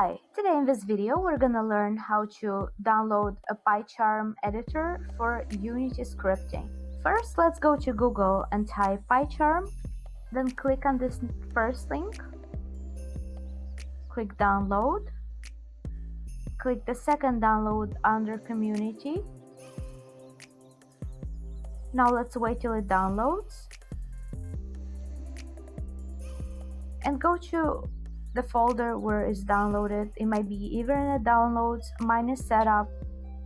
Hi! Today in this video we're gonna learn how to download a Phycharm editor for Unity scripting. First, let's go to Google and type Phycharm, then click on this first link, click download, click the second download under community. Now let's wait till it downloads and go to the folder where it's downloaded. It might be either in the downloads. Mine is set up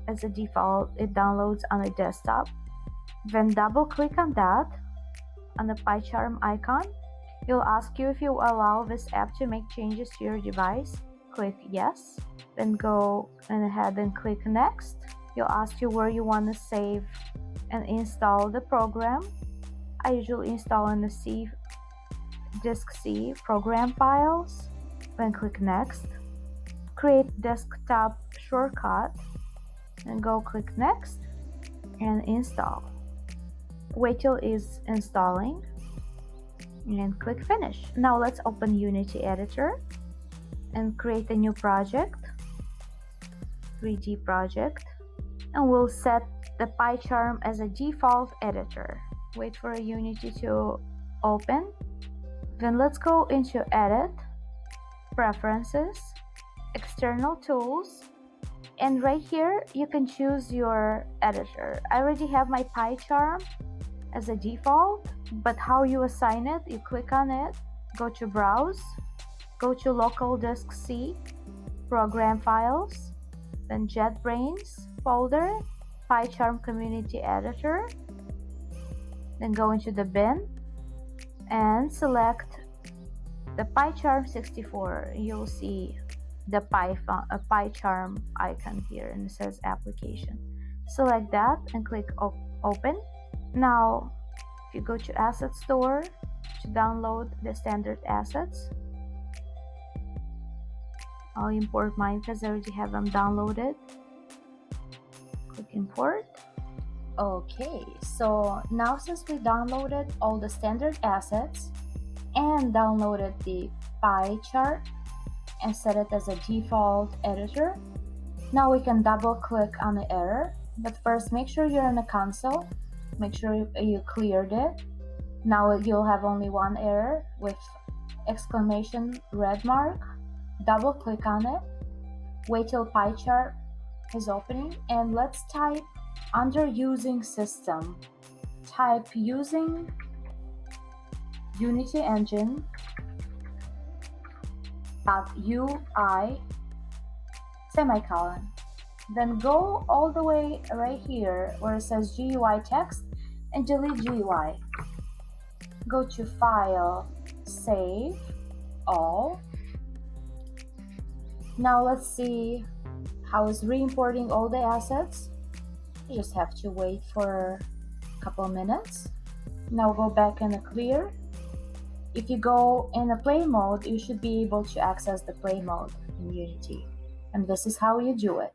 as a default. It downloads on a desktop. Then double click on that, on the Phycharm icon. It'll ask you if you allow this app to make changes to your device. Click yes, then go ahead and click next. It'll ask you where you want to save and install the program. I usually install in the disk C program files. Then click next, create desktop shortcut, and go click next and install. Wait till it's installing and click finish. Now let's open Unity editor and create a new project, 3D project, and we'll set the Phycharm as a default editor. Wait for Unity to open. Then let's go into edit, preferences, external tools, and right here you can choose your editor. I already have my Phycharm as a default, but how you assign it, you click on it, go to browse, go to local disk C, program files, then JetBrains folder, Phycharm community editor, then go into the bin and select the Phycharm 64. You'll see the Phycharm icon here and it says application. Select that and click open. Now if you go to asset store to download the standard assets, I'll import mine because I already have them downloaded. Click import. Okay, so now since we downloaded all the standard assets and downloaded the pie chart and set it as a default editor, now we can double click on the error. But first, make sure you're in the console, make sure you cleared it. Now you'll have only one error with exclamation red mark. Double click on it, wait till pie chart is opening, and let's type under using system, type using Unity engine .ui semicolon. Then go all the way right here where it says GUI text and delete GUI. Go to File, Save, All. Now let's see how it's re-importing all the assets. You just have to wait for a couple minutes. Now go back in the clear. If you go in a play mode, you should be able to access the play mode in Unity. And this is how you do it.